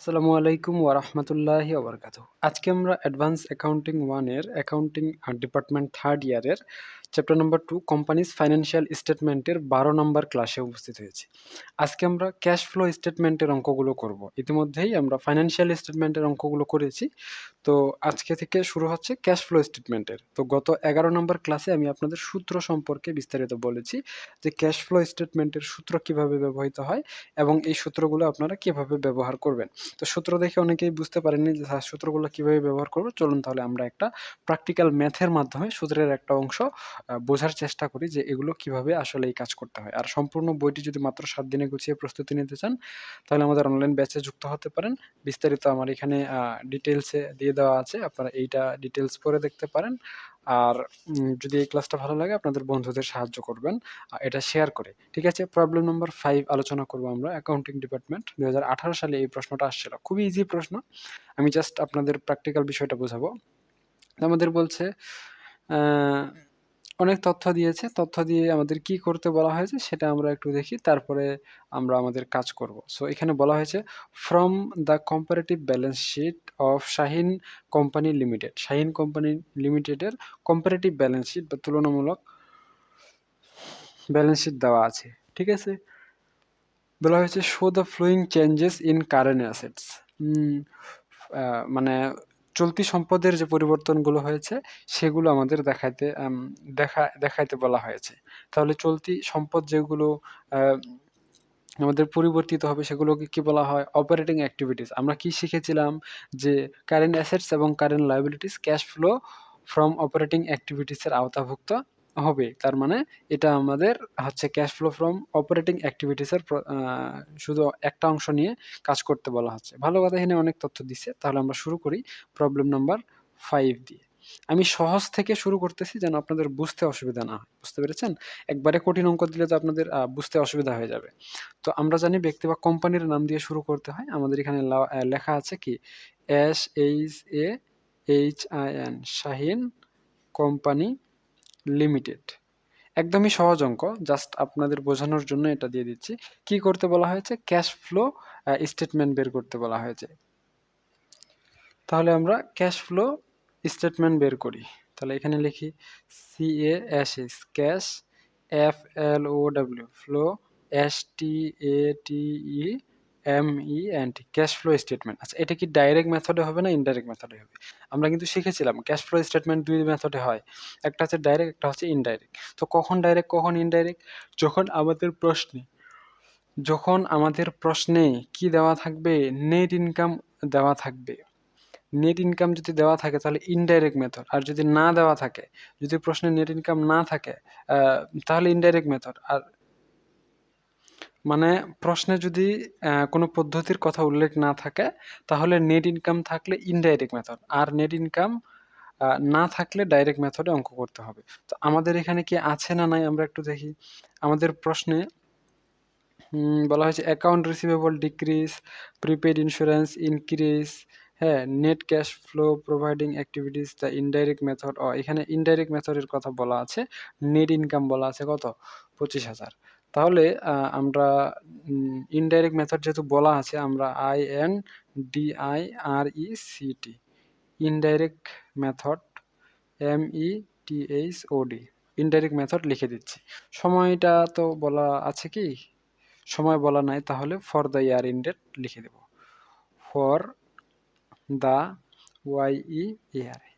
আসসালামু আলাইকুম ওয়া রাহমাতুল্লাহি ওয়া বারাকাতুহু। আজকে আমরা অ্যাডভান্স অ্যাকাউন্টিং 1 এর অ্যাকাউন্টিং ডিপার্টমেন্ট 3rd ইয়ারের চ্যাপ্টার নাম্বার 2 কোম্পানিজ ফাইন্যান্সিয়াল স্টেটমেন্টের 12 নম্বর ক্লাসে উপস্থিত হয়েছি। আজকে আমরা ক্যাশ ফ্লো স্টেটমেন্টের অঙ্কগুলো করব। ইতিমধ্যেই আমরা ফাইন্যান্সিয়াল স্টেটমেন্টের অঙ্কগুলো করেছি। তো আজকে থেকে শুরু হচ্ছে ক্যাশ ফ্লো স্টেটমেন্টের। তো গত 11 নম্বর ক্লাসে আমি আপনাদের সূত্র সম্পর্কে বিস্তারিত বলেছি যে ক্যাশ ফ্লো স্টেটমেন্টের সূত্র কিভাবে ব্যবহৃত হয় এবং এই সূত্রগুলো আপনারা কিভাবে ব্যবহার করবেন। তো সূত্র দেখে অনেকেই বুঝতে পারেননি যে স্যার সূত্রগুলো কিভাবে ব্যবহার করব। চলুন তাহলে আমরা একটা প্র্যাকটিক্যাল ম্যাথের মাধ্যমে সূত্রের একটা অংশ বোঝার চেষ্টা করি যে এগুলো কিভাবে আসলে এই কাজ করতে হয়। আর সম্পূর্ণ বইটি যদি মাত্র 7 দিনে গুছিয়ে প্রস্তুতি নিতে চান তাহলে আমাদের অনলাইন ব্যাচে যুক্ত হতে পারেন। বিস্তারিত আমার এখানে ডিটেইলসে দিয়ে দেওয়া আছে। আপনারা এইটা ডিটেইলস পড়ে দেখতে পারেন। আর যদি এই ক্লাসটা ভালো লাগে আপনাদের বন্ধুদের সাহায্য করবেন এটা শেয়ার করে। ঠিক আছে? প্রবলেম নাম্বার 5 আলোচনা করব আমরা। অ্যাকাউন্টিং ডিপার্টমেন্ট 2018 সালে এই প্রশ্নটা আসছিল। খুবই ইজি প্রশ্ন। আমি জাস্ট আপনাদের প্র্যাকটিক্যাল বিষয়টা বোঝাবো। আমাদের বলছে আ অনেক তথ্য দিয়েছে। তথ্য দিয়ে আমাদের কি করতে বলা হয়েছে সেটা আমরা একটু দেখি। তারপরে আমরা আমাদের কাজ করব। সো এখানে বলা হয়েছে from the comparative balance sheet of Shahin company limited. Shahin company লিমিটেডের কম্পারেটিভ ব্যালেন্স শিট বা তুলনামূলক ব্যালেন্স শিট দেওয়া আছে। ঠিক আছে? বলা হয়েছে show the following changes in current assets. মানে চলতি সম্পদের যে পরিবর্তনগুলো হয়েছে সেগুলো আমাদের দেখাইতে বলা হয়েছে। তাহলে চলতি সম্পদ যেগুলো আ আমাদের পরিবর্তিত হবে সেগুলোকে কি বলা হয়? Operating activities. আমরা কি শিখেছিলাম? যে কারেন্ট অ্যাসেটস এবং current liabilities cash flow from operating activities এর আওতাভুক্ত হবে। তার মানে এটা আমাদের হচ্ছে cash flow from operating activities এর শুধু একটা অংশ নিয়ে কাজ করতে বলা হচ্ছে। ভালো কথা, এখানে অনেক তথ্য দিছে। তাহলে আমরা শুরু করি প্রবলেম নাম্বার 5 দিয়ে। আমি সহজ থেকে শুরু করতেছি যেন আপনাদের বুঝতে অসুবিধা না হয়। বুঝতে পেরেছেন? একবারে কঠিন অঙ্ক দিলে তো আপনাদের বুঝতে অসুবিধা হয়ে যাবে। তো আমরা জানি ব্যক্তি বা কোম্পানির নাম দিয়ে শুরু করতে হয়। আমাদের এখানে লেখা আছে কি? SHAHIN Shahin company limited. একদমই সহজ অঙ্ক। জাস্ট আপনাদের বোঝানোর জন্য এটা দিয়ে দিচ্ছি। কি করতে বলা হয়েছে? ক্যাশ ফ্লো স্টেটমেন্ট বের করতে বলা হয়েছে। তাহলে আমরা ক্যাশ ফ্লো স্টেটমেন্ট বের করি। তাহলে এখানে লিখি CASH cash FLOW flow STATEMENT cash flow statement. আচ্ছা, এটা কি ডাইরেক্ট মেথডে হবে না ইনডাইরেক্ট মেথডে হবে? আমরা কিন্তু শিখেছিলাম ক্যাশ ফ্লো স্টেটমেন্ট 2 মেথডে হয়। একটা হচ্ছে ডাইরেক্ট, একটা হচ্ছে ইনডাইরেক্ট। তো কখন ডাইরেক্ট কখন ইনডাইরেক্ট? যখন আমাদের প্রশ্নে কি দেওয়া থাকবে? নেট ইনকাম দেওয়া থাকবে। নেট ইনকাম যদি দেওয়া থাকে তাহলে ইনডাইরেক্ট মেথড। আর যদি না দেওয়া থাকে, যদি প্রশ্নে নেট ইনকাম না থাকে তাহলে ইনডাইরেক্ট মেথড। আর মানে প্রশ্নে যদি কোনো পদ্ধতির কথা উল্লেখ না থাকে তাহলে নেট ইনকাম থাকলে ইনডাইরেক্ট মেথড। আর নেট ইনকাম না থাকলে ডাইরেক্ট মেথডে অঙ্ক করতে হবে। তো আমাদের এখানে কি আছে না নাই আমরা একটু দেখি। আমাদের প্রশ্নে বলা হয়েছে account receivable decrease, prepaid insurance increase, হ্যাঁ, net cash flow providing activities the indirect method. এখানে ইনডাইরেক্ট মেথডের কথা বলা আছে। নেট ইনকাম বলা আছে কত? 25,000। তাহলে আমরা ইনডাইরেক্ট মেথড যেহেতু বলা আছে আমরা INDIRECT indirect method METHOD indirect method লিখে দিচ্ছি। সময়টা তো বলা আছে কি? সময় বলা নাই, তাহলে ফর দ্য ইয়ার ইনডেড লিখে দেব। For the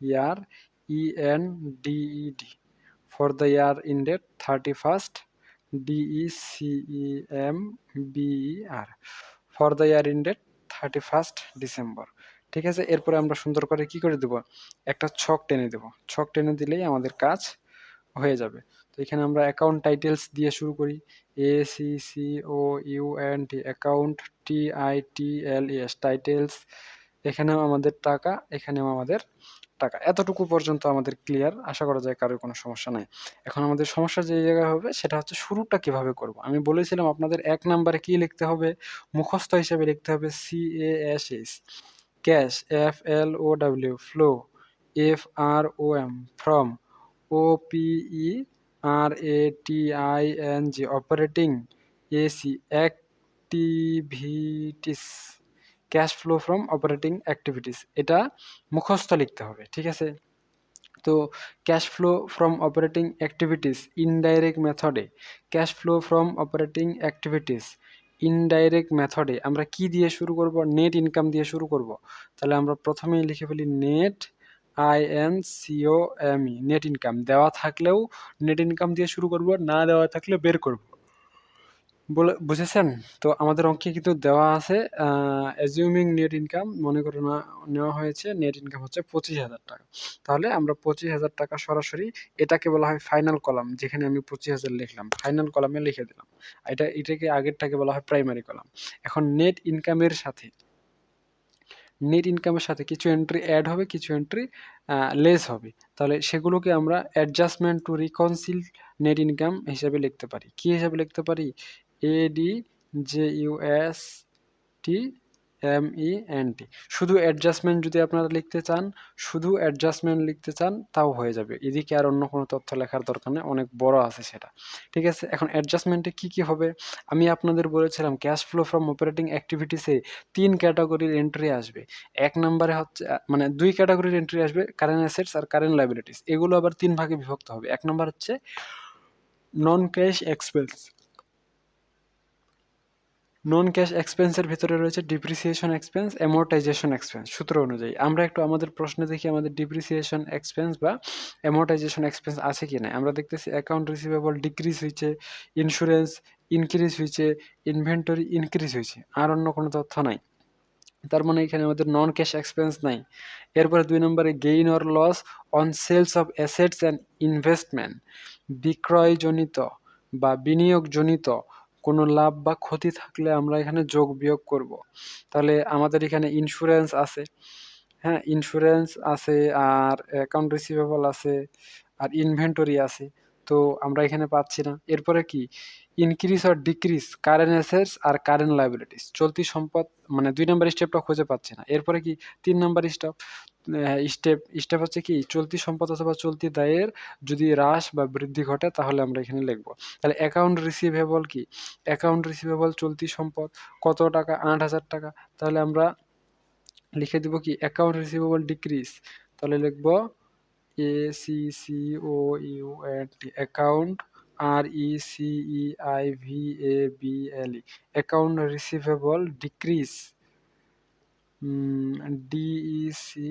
year ENDED for the year ended 31st DECEMBER for the year ended 31st December. ঠিক আছে? এরপরে আমরা সুন্দর করে কি করে দেব? একটা ছক টেনে দেব। ছক টেনে দিলেই আমাদের কাজ হয়ে যাবে। তো এখানে আমরা অ্যাকাউন্ট টাইটেলস দিয়ে শুরু করি। ACCOUNT account TITLES titles. এখানেও আমাদের টাকা, এখানেও আমাদের টাকা। এতটুকু পর্যন্ত আমাদের ক্লিয়ার। আশা করা যায় কারোর কোনো সমস্যা নাই। এখন আমাদের সমস্যা যে জায়গায় হবে সেটা হচ্ছে শুরুটা কিভাবে করব। আমি বলেছিলাম আপনাদের 1 নাম্বারে কি লিখতে হবে? মুখস্থ হিসেবে লিখতে হবে CASH cash FLOW flow FROM from OPERATING operating AC activities cash flow from operating activities, এটা মুখস্থ লিখতে হবে, ঠিক আছে। তো cash flow from operating activities indirect মেথডে, cash flow from operating activities indirect মেথডে আমরা কি দিয়ে শুরু করব? নেট ইনকাম দিয়ে শুরু করব। তাহলে আমরা প্রথমেই লিখে ফেলি নেট, INCOME, নেট ইনকাম। দেওয়া থাকলেও নেট ইনকাম দিয়ে শুরু করব, না দেওয়া থাকলে বের করব। বুঝেছেন? তো আমাদের অঙ্কে কিন্তু দেওয়া আছে অ্যাজিউমিং নেট ইনকাম, মনে করে নেওয়া হয়েছে নেট ইনকাম হচ্ছে 25,000 টাকা। তাহলে আমরা 25,000 টাকা সরাসরি, এটাকে বলা হয় ফাইনাল কলাম, যেখানে আমি 25,000 লিখলাম, ফাইনাল কলামে লিখে দিলাম। এটাকে আগেরটাকে বলা হয় প্রাইমারি কলাম। এখন নেট ইনকামের সাথে কিছু এন্ট্রি অ্যাড হবে, কিছু এন্ট্রি লেস হবে। তাহলে সেগুলোকে আমরা adjustment two reconcile net income হিসেবে লিখতে পারি। কি হিসেবে লিখতে পারি? ADJUSTMENT। শুধু অ্যাডজাস্টমেন্ট যদি আপনারা লিখতে চান তাও হয়ে যাবে, এদিকে আর অন্য কোনো তথ্য লেখার দরকার নেই, অনেক বড় আছে সেটা, ঠিক আছে। এখন অ্যাডজাস্টমেন্টে কি কি হবে? আমি আপনাদের বলেছিলাম ক্যাশ ফ্লো ফ্রম অপারেটিং অ্যাক্টিভিটিসে 3 ক্যাটাগরির এন্ট্রি আসবে। এক নম্বরে হচ্ছে মানে 2 ক্যাটাগরির এন্ট্রি আসবে, কারেন্ট অ্যাসেটস আর কারেন্ট লায়াবিলিটিস। এগুলো আবার 3 ভাগে বিভক্ত হবে। এক নম্বর হচ্ছে নন ক্যাশ এক্সপেন্স। নন ক্যাশ এক্সপেন্সের ভিতরে রয়েছে ডিপ্রিসিয়েশন এক্সপেন্স, অ্যামোর্টাইজেশন এক্সপেন্স। সূত্র অনুযায়ী আমরা একটু আমাদের প্রশ্নে দেখি আমাদের ডিপ্রিসিয়েশন এক্সপেন্স বা অ্যামোর্টাইজেশন এক্সপেন্স আছে কি না। আমরা দেখতেছি অ্যাকাউন্ট রিসিভেবল ডিক্রিজ হয়েছে, ইন্স্যুরেন্স ইনক্রিজ হয়েছে, ইনভেন্টরি ইনক্রিজ হয়েছে, আর অন্য কোনো তথ্য নাই। তার মানে এখানে আমাদের নন ক্যাশ এক্সপেন্স নাই। এরপরে 2 নম্বরে gain or loss on sales of assets and investment, বিক্রয়জনিত বা বিনিয়োগজনিত কোনো লাভ বা ক্ষতি থাকলে আমরা এখানে যোগ বিয়োগ করব। তাহলে আমাদের এখানে ইন্স্যুরেন্স আছে, হ্যাঁ ইন্স্যুরেন্স আছে, আর অ্যাকাউন্ট রিসিভেবল আছে, আর ইনভেন্টরি আছে। তো আমরা এখানে পাচ্ছি না। এরপরে কি increase or decrease current assets আর কারেন্ট লায়াবিলিটিস, চলতি সম্পদ, মানে 2 নম্বর স্টেপটা খুঁজে পাচ্ছি না। এরপরে কি 3 নম্বর স্টেপ হচ্ছে কি চলতি সম্পদ অথবা চলতি দায়ের যদি হ্রাস বা বৃদ্ধি ঘটে তাহলে আমরা এখানে লিখবো। তাহলে অ্যাকাউন্ট রিসিভেবল কি? অ্যাকাউন্ট রিসিভেবল চলতি সম্পদ কত টাকা? 8,000 টাকা। তাহলে আমরা লিখে দিব কি অ্যাকাউন্ট রিসিভেবল ডিক্রিজ। তাহলে লিখবো ACCOUNT, account RECEIVABLE, account receivable decrease, DECREASE,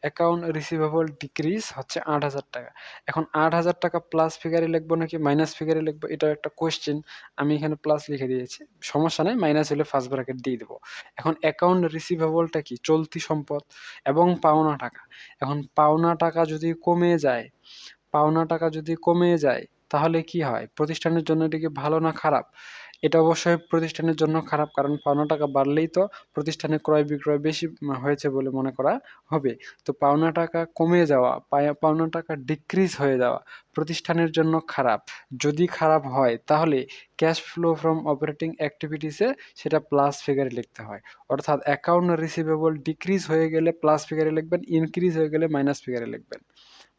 account receivable decrease হচ্ছে 8,000 টাকা। এখন 8,000 টাকা প্লাস ফিগারে লিখবো নাকি মাইনাস ফিগারে লিখবো, এটাও একটা কোয়েশ্চেন। আমি এখানে প্লাস লিখে দিয়েছি, সমস্যা নাই, মাইনাস হলে ফার্স্ট ব্র্যাকেট দিয়ে দেবো। এখন অ্যাকাউন্ট রিসিভেবলটা কি? চলতি সম্পদ এবং পাওনা টাকা। এখন পাওনা টাকা যদি কমে যায় তাহলে কি হয়? প্রতিষ্ঠানের জন্য এটা কি ভালো না খারাপ? এটা অবশ্যই প্রতিষ্ঠানের জন্য খারাপ, কারণ পাওনা টাকা বাড়লেই তো প্রতিষ্ঠানের ক্রয় বিক্রয় বেশি হয়েছে বলে মনে করা হবে। তো পাওনা টাকা কমে যাওয়া, পাওনা টাকা ডিক্রিজ হয়ে যাওয়া প্রতিষ্ঠানের জন্য খারাপ। যদি খারাপ হয় তাহলে ক্যাশ ফ্লো ফ্রম অপারেটিং অ্যাক্টিভিটিসে সেটা প্লাস ফিগারে লিখতে হয়। অর্থাৎ অ্যাকাউন্ট রিসিভেবল ডিক্রিজ হয়ে গেলে প্লাস ফিগারে লিখবেন, ইনক্রিজ হয়ে গেলে মাইনাস ফিগারে লিখবেন।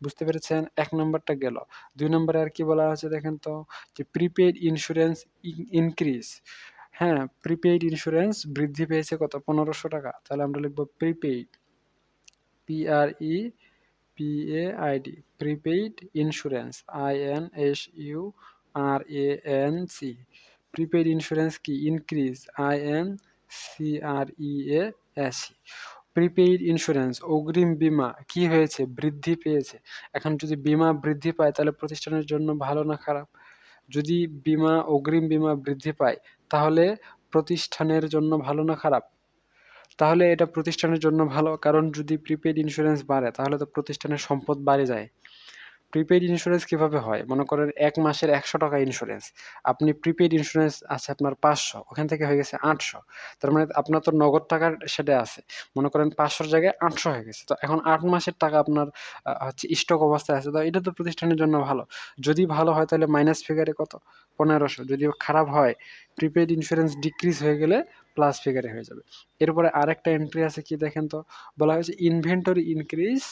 বুঝতে পেরেছেন? 1 নাম্বারটা গেল। 2 নম্বরে আর কি বলা আছে দেখেন তো, যে প্রিপেইড ইন্স্যুরেন্স ইনক্রিজ। হ্যাঁ, প্রিপেইড ইন্স্যুরেন্স বৃদ্ধি পেয়েছে কত? 1,500 টাকা। তাহলে আমরা লিখব prepaid, PREPAID, prepaid insurance, INSURANC, prepaid insurance কি? Increase, INCREASE। প্রিপেইড ইন্স্যুরেন্স অগ্রিম বীমা কি হয়েছে? বৃদ্ধি পেয়েছে। এখন যদি বীমা বৃদ্ধি পায় তাহলে প্রতিষ্ঠানের জন্য ভালো না খারাপ? যদি অগ্রিম বীমা বৃদ্ধি পায় তাহলে প্রতিষ্ঠানের জন্য ভালো না খারাপ? তাহলে এটা প্রতিষ্ঠানের জন্য ভালো, কারণ যদি প্রিপেইড ইন্স্যুরেন্স বাড়ে তাহলে তো প্রতিষ্ঠানের সম্পদ বাড়ে যায়। প্রিপেইড ইন্স্যুরেন্স কিভাবে হয়? মনে করেন 1 মাসের 100 টাকা ইন্স্যুরেন্স, আপনি প্রিপেইড ইন্স্যুরেন্স আছে আপনার 500, ওখান থেকে হয়ে গেছে 800। তার মানে আপনার তো নগদ টাকার সেটা আছে, মনে করেন 500 জায়গায় 800 হয়ে গেছে। তো এখন 8 মাসের টাকা আপনার হচ্ছে স্টক অবস্থায় আছে, তো এটা তো প্রতিষ্ঠানের জন্য ভালো। যদি ভালো হয় তাহলে মাইনাস ফিগারে কত? 1500। যদি খারাপ হয়, প্রিপেইড ইন্স্যুরেন্স ডিক্রিজ হয়ে গেলে প্লাস ফিগারে হয়ে যাবে। এরপরে আরেকটা এন্ট্রি আছে কি দেখেন তো, বলা হয়েছে ইনভেন্টরি ইনক্রিজ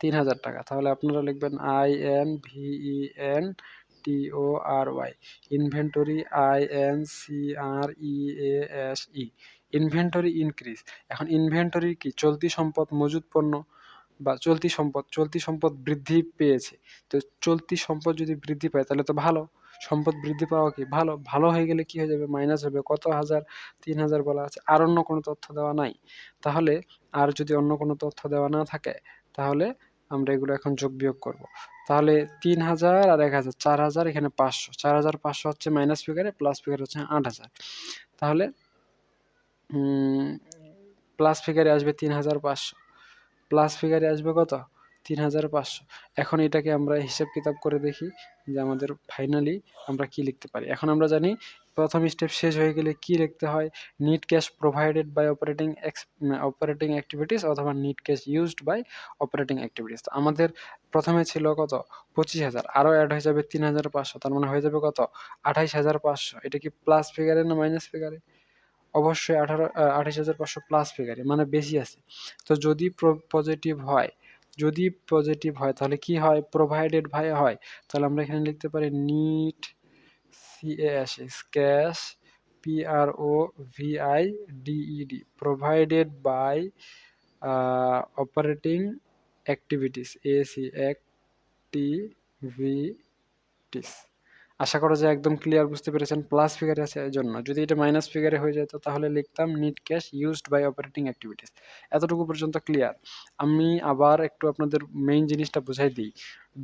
3,000 টাকা। তাহলে আপনারা লিখবেন INVENTORY INVENTORY, inventory INCREASE, inventory increase. এখন ইনভেন্টরি কি? চলতি সম্পদ, মজুদ পণ্য বা চলতি সম্পদ বৃদ্ধি পেয়েছে। তো চলতি সম্পদ যদি বৃদ্ধি পায় তাহলে তো ভালো। সম্পদ বৃদ্ধি পাওয়া কি ভালো? ভালো হয়ে গেলে কি হয়ে যাবে? মাইনাস হবে। কত হাজার? ৩,০০০ বলা আছে। আর অন্য কোনো তথ্য দেওয়া নাই। তাহলে আর যদি অন্য কোনো তথ্য দেওয়া না থাকে তাহলে আমরা এগুলো এখন যোগ বিয়োগ করব। তাহলে ৩,০০০ আর ১,০০০, ৪,০০০, এখানে ৫০০। ৪,৫০০ হচ্ছে মাইনাস ফিগারে, প্লাস ফিগারে হচ্ছে ৮,০০০। তাহলে প্লাস ফিগারে আসবে ৩,৫০০, প্লাস ফিগারে আসবে কত? ৩,৫০০। এখন এটাকে আমরা হিসাব কিতাব করে দেখি যে আমাদের ফাইনালি আমরা কি লিখতে পারি। এখন আমরা জানি প্রথম স্টেপ শেষ হয়ে গেলে কি লিখতে হয়? Net cash provided by operating activities অথবা net cash used by operating activities. তো আমাদের প্রথমে ছিল কত? ২৫,০০০, আরও অ্যাড হয়ে যাবে ৩,৫০০, তার মানে হয়ে যাবে কত? ২৮,৫০০। এটা কি প্লাস ফিগারে না মাইনাস ফিগারে? অবশ্যই ২৮,৫০০ প্লাস ফিগারে, মানে বেশি আছে। তো যদি পজিটিভ হয়, যদি পজিটিভ হয় তাহলে কি হয়? প্রোভাইডেড বাই হয়। তাহলে আমরা এখানে লিখতে পারি net cash PROVIDED provided by operating activities activities. আশা করা যায় একদম ক্লিয়ার বুঝতে পেরেছেন। প্লাস ফিগারে আছে এজন্য। যদি এটা মাইনাস ফিগারে হয়ে যেত তাহলে লিখতাম net cash used by operating activities. এতটুকু পর্যন্ত ক্লিয়ার। আমি আবার একটু আপনাদের মেইন জিনিসটা বুঝাই দিই।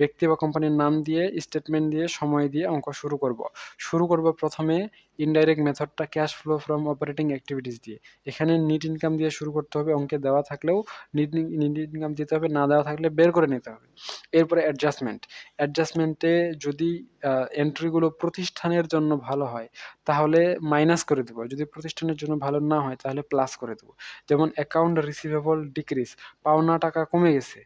ব্যক্তি বা কোম্পানির নাম দিয়ে, স্টেটমেন্ট দিয়ে, সময় দিয়ে অঙ্ক শুরু করব প্রথমে ইনডাইরেক্ট মেথডটা cash flow from operating activities দিয়ে। এখানে নিট ইনকাম দিয়ে শুরু করতে হবে, অঙ্কে দেওয়া থাকলেও নিট ইনকাম দিতে হবে, না দেওয়া থাকলে বের করে নিতে হবে। এরপরে অ্যাডজাস্টমেন্টে যদি এন্ট্রিগুলো প্রতিষ্ঠানের জন্য ভালো হয় তাহলে মাইনাস করে দেবো, যদি প্রতিষ্ঠানের জন্য ভালো না হয় তাহলে প্লাস করে দেবো। যেমন অ্যাকাউন্ট রিসিভেবল ডিক্রিজ, পাওনা টাকা কমে গেছে।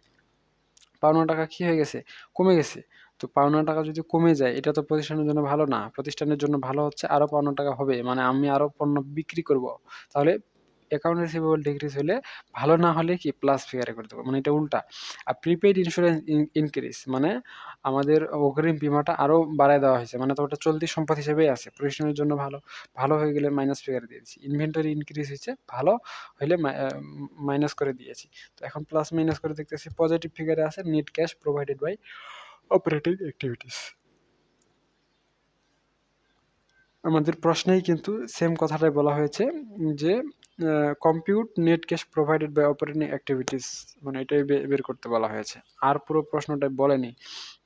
পাওনা টাকা কি হয়ে গেছে? কমে গেছে। তো পাওনা টাকা যদি কমে যায় এটা তো প্রতিষ্ঠানের জন্য ভালো না। প্রতিষ্ঠানের জন্য ভালো হচ্ছে আরো পাওনা টাকা হবে, মানে আমি আরো পণ্য বিক্রি করব। তাহলে অ্যাকাউন্ট রিসিভেবল ডিক্রিজ হলে, ভালো না হলে কি প্লাস ফিগারে করে দেবো, মানে এটা উল্টা। আর প্রিপেইড ইন্স্যুরেন্স ইনক্রিজ, মানে আমাদের অগ্রিম বীমাটা আরো বাড়ায় দেওয়া হয়েছে, মানে তো ওটা চলতি সম্পদ হিসেবেই আছে, প্রতিষ্ঠানের জন্য ভালো। ভালো হয়ে গেলে মাইনাস ফিগারে দিয়েছি। ইনভেন্টরি ইনক্রিজ হয়েছে, ভালো হইলে মাইনাস করে দিয়েছি। তো এখন প্লাস মাইনাস করে দেখতেছি পজিটিভ ফিগারে আছে net cash provided by operating activities. আমাদের প্রশ্নেই কিন্তু সেম কথাটাই বলা হয়েছে যে compute net cash provided by operating activities, মানে এটাই বের করতে বলা হয়েছে। আর পুরো প্রশ্নটাই বলেনি।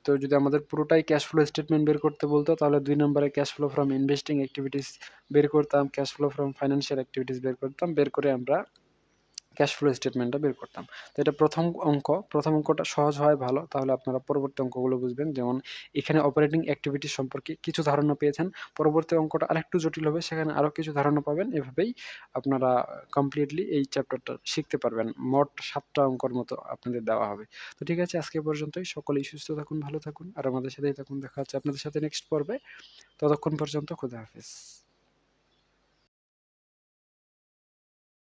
তো যদি আমাদের পুরোটাই ক্যাশ ফ্লো স্টেটমেন্ট বের করতে বলতো তাহলে ২ নম্বরে cash flow from investing activities বের করতাম, cash flow from financial activities বের করতাম, বের করে আমরা ক্যাশ ফ্লো স্টেটমেন্টটা বের করতাম। তো এটা প্রথম অঙ্কটা সহজ হয় ভালো, তাহলে আপনারা পরবর্তী অঙ্কগুলো বুঝবেন। যেমন এখানে অপারেটিং অ্যাক্টিভিটি সম্পর্কে কিছু ধারণা পেয়েছেন, পরবর্তী অঙ্কটা আরেকটু জটিল হবে, সেখানে আরও কিছু ধারণা পাবেন। এভাবেই আপনারা কমপ্লিটলি এই চ্যাপ্টারটা শিখতে পারবেন। মোট ৭টা অঙ্কর মতো আপনাদের দেওয়া হবে। তো ঠিক আছে, আজকে পর্যন্তই। সকলেই সুস্থ থাকুন, ভালো থাকুন, আর আমাদের সাথেই থাকুন। দেখা হচ্ছে আপনাদের সাথে নেক্সট পর্বে। ততক্ষণ পর্যন্ত খোদা হাফেজ।